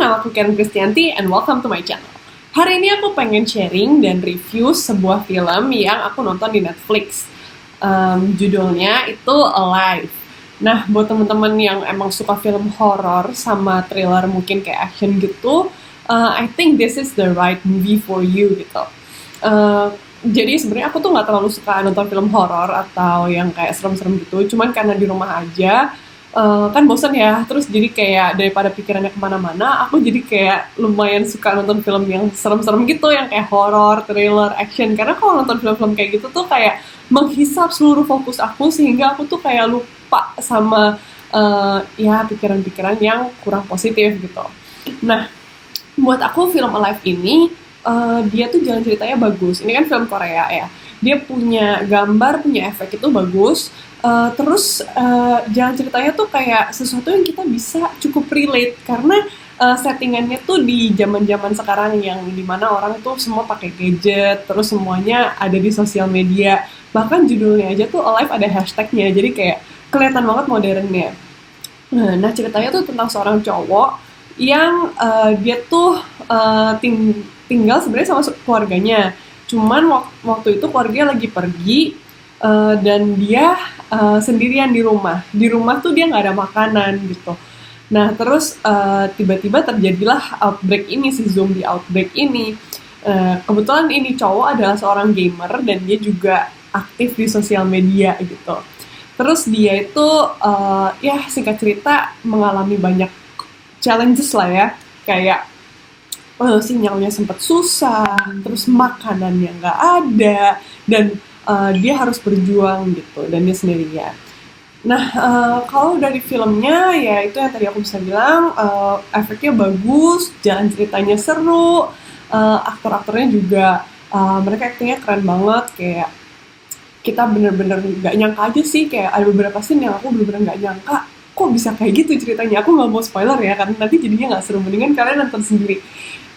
nama aku Karen Kristianti and welcome to my channel. Hari ini aku pengen sharing dan review sebuah film yang aku nonton di Netflix. Judulnya itu Alive. Nah, buat teman-teman yang emang suka film horror sama thriller mungkin kayak action gitu, I think this is the right movie for you gitu. Jadi sebenarnya aku tuh nggak terlalu suka nonton film horor atau yang kayak serem-serem gitu. Cuman karena di rumah aja, kan bosan ya. Terus jadi kayak daripada pikirannya kemana-mana, aku jadi kayak lumayan suka nonton film yang serem-serem gitu, yang kayak horor, thriller, action. Karena kalau nonton film-film kayak gitu tuh kayak menghisap seluruh fokus aku sehingga aku tuh kayak lupa sama ya pikiran-pikiran yang kurang positif gitu. Nah, buat aku film Alive ini dia tuh jalan ceritanya bagus. Ini kan film Korea ya. Dia punya gambar, punya efek itu bagus. Terus jalan ceritanya tuh kayak sesuatu yang kita bisa cukup relate karena settingannya tuh di zaman-zaman sekarang yang dimana orang tuh semua pakai gadget, terus semuanya ada di sosial media. Bahkan judulnya aja tuh Alive ada hashtagnya, jadi kayak kelihatan banget modernnya. Nah, ceritanya tuh tentang seorang cowok yang dia tuh tinggal sebenarnya sama keluarganya. Cuman waktu itu keluarganya lagi pergi dan dia sendirian di rumah. Di rumah tuh dia nggak ada makanan gitu. Nah, terus tiba-tiba terjadilah outbreak ini, si zombie outbreak ini. Kebetulan ini cowok adalah seorang gamer dan dia juga aktif di sosial media gitu. Terus dia itu ya singkat cerita mengalami banyak challenges lah ya, kayak sinyalnya sempat susah, terus makanannya nggak ada, dan dia harus berjuang gitu, dan dia sendirian. Nah, kalau dari filmnya ya itu yang tadi aku bisa bilang, efeknya bagus, jalan ceritanya seru, aktor-aktornya juga mereka aktingnya keren banget, kayak kita bener-bener nggak nyangka aja sih, kayak ada beberapa scene yang aku bener-bener nggak nyangka kok bisa kayak gitu ceritanya. Aku nggak mau spoiler ya, karena nanti jadinya nggak seru, mendingan kalian nonton sendiri.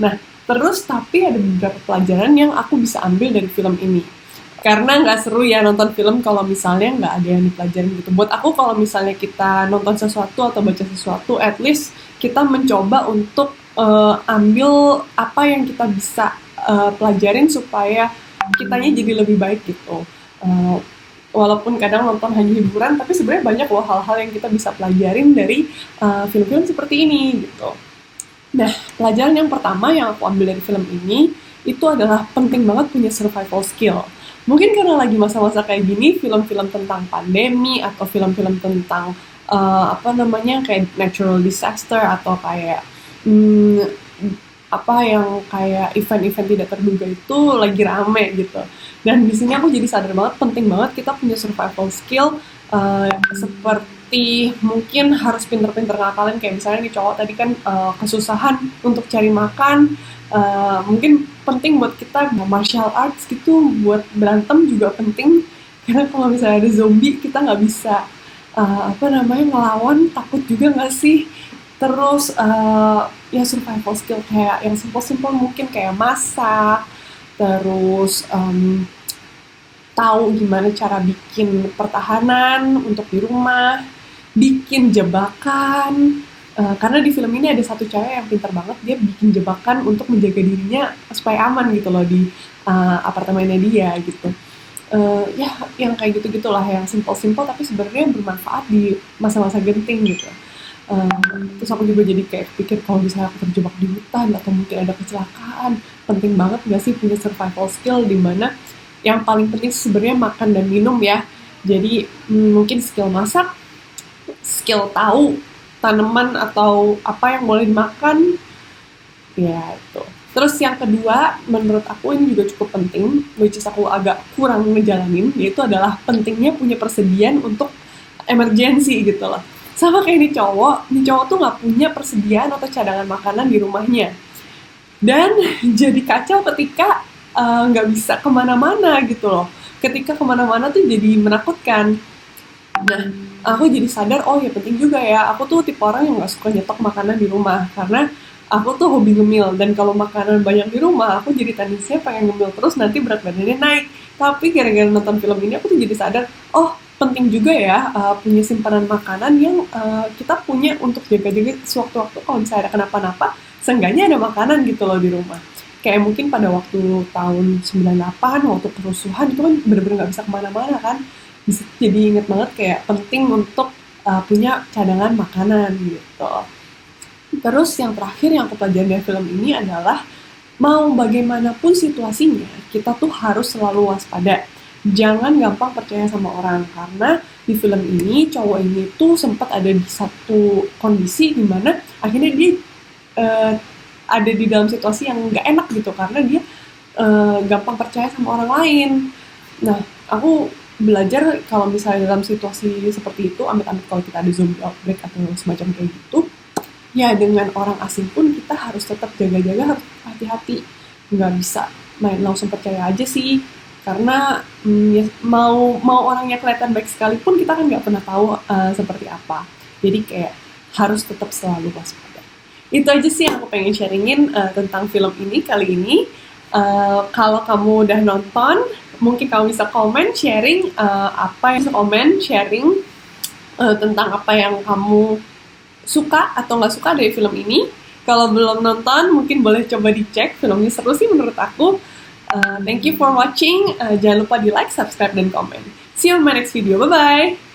Nah, terus tapi ada beberapa pelajaran yang aku bisa ambil dari film ini. Karena nggak seru ya nonton film kalau misalnya nggak ada yang dipelajarin gitu. Buat aku kalau misalnya kita nonton sesuatu atau baca sesuatu, at least kita mencoba untuk ambil apa yang kita bisa pelajarin supaya kitanya jadi lebih baik gitu. Walaupun kadang nonton hanya hiburan, tapi sebenarnya banyak loh hal-hal yang kita bisa pelajarin dari film-film seperti ini gitu. Nah, pelajaran yang pertama yang aku ambil dari film ini itu adalah penting banget punya survival skill. Mungkin karena lagi masa-masa kayak gini, film-film tentang pandemi atau film-film tentang kayak natural disaster atau kayak apa yang kayak event-event tidak terduga itu lagi rame gitu. Dan di sini aku jadi sadar banget penting banget kita punya survival skill seperti mungkin harus pinter-pinter ngakalin, kayak misalnya di cowok tadi kan kesusahan untuk cari makan, mungkin penting buat kita martial arts gitu, buat berantem juga penting karena kalau misalnya ada zombie kita nggak bisa ngelawan, takut juga nggak sih. Terus ya survival skill kayak yang simple-simple mungkin kayak masak, terus tahu gimana cara bikin pertahanan untuk di rumah, bikin jebakan. Karena di film ini ada satu cewek yang pintar banget, dia bikin jebakan untuk menjaga dirinya supaya aman gitu loh di apartemennya dia gitu. Ya yang kayak gitu-gitulah, yang simple-simple tapi sebenarnya bermanfaat di masa-masa genting gitu. Terus aku juga jadi kayak pikir kalau misalnya aku terjebak di hutan atau mungkin ada kecelakaan, penting banget gak sih punya survival skill, di mana yang paling penting sebenarnya makan dan minum ya. Jadi mungkin skill masak, skill tahu tanaman atau apa yang boleh dimakan, ya itu. Terus yang kedua menurut aku ini juga cukup penting, which is aku agak kurang ngejalanin, yaitu adalah pentingnya punya persediaan untuk emergency gitu loh. Sama kayak nih cowok tuh nggak punya persediaan atau cadangan makanan di rumahnya, dan jadi kacau ketika nggak bisa kemana-mana gitu loh. Ketika kemana-mana tuh jadi menakutkan. Nah, aku jadi sadar, oh ya penting juga ya, aku tuh tipe orang yang nggak suka nyetok makanan di rumah, karena aku tuh hobi ngemil, dan kalau makanan banyak di rumah, aku jadi tendensinya pengen ngemil terus, nanti berat badannya naik. Tapi gara-gara nonton film ini, aku tuh jadi sadar, oh penting juga ya punya simpanan makanan yang kita punya untuk jaga-jaga sewaktu-waktu kalau misalnya ada kenapa-napa, seenggaknya ada makanan gitu loh di rumah. Kayak mungkin pada waktu tahun 98, waktu kerusuhan itu kan bener-bener nggak bisa kemana-mana kan. Jadi inget banget kayak penting untuk punya cadangan makanan gitu. Terus yang terakhir yang aku pelajari dari film ini adalah mau bagaimanapun situasinya, kita tuh harus selalu waspada. Jangan gampang percaya sama orang, karena di film ini cowok ini tuh sempat ada di satu kondisi di mana akhirnya dia eh, ada di dalam situasi yang nggak enak gitu, karena dia gampang percaya sama orang lain. Nah, aku belajar kalau misalnya dalam situasi seperti itu, amit-amit kalau kita ada zombie outbreak atau semacam kayak gitu, ya dengan orang asing pun kita harus tetap jaga-jaga, harus hati-hati, nggak bisa main langsung percaya aja sih, karena ya, mau orangnya kelihatan baik sekalipun kita kan nggak pernah tahu seperti apa, jadi kayak harus tetap selalu waspada. Itu aja sih yang aku pengen sharingin tentang film ini kali ini. Kalau kamu udah nonton, mungkin kamu bisa komen sharing sharing tentang apa yang kamu suka atau nggak suka dari film ini. Kalau belum nonton, mungkin boleh coba dicek. Filmnya seru sih menurut aku. Thank you for watching. Jangan lupa di like, subscribe, dan komen. See you in my next video. Bye-bye!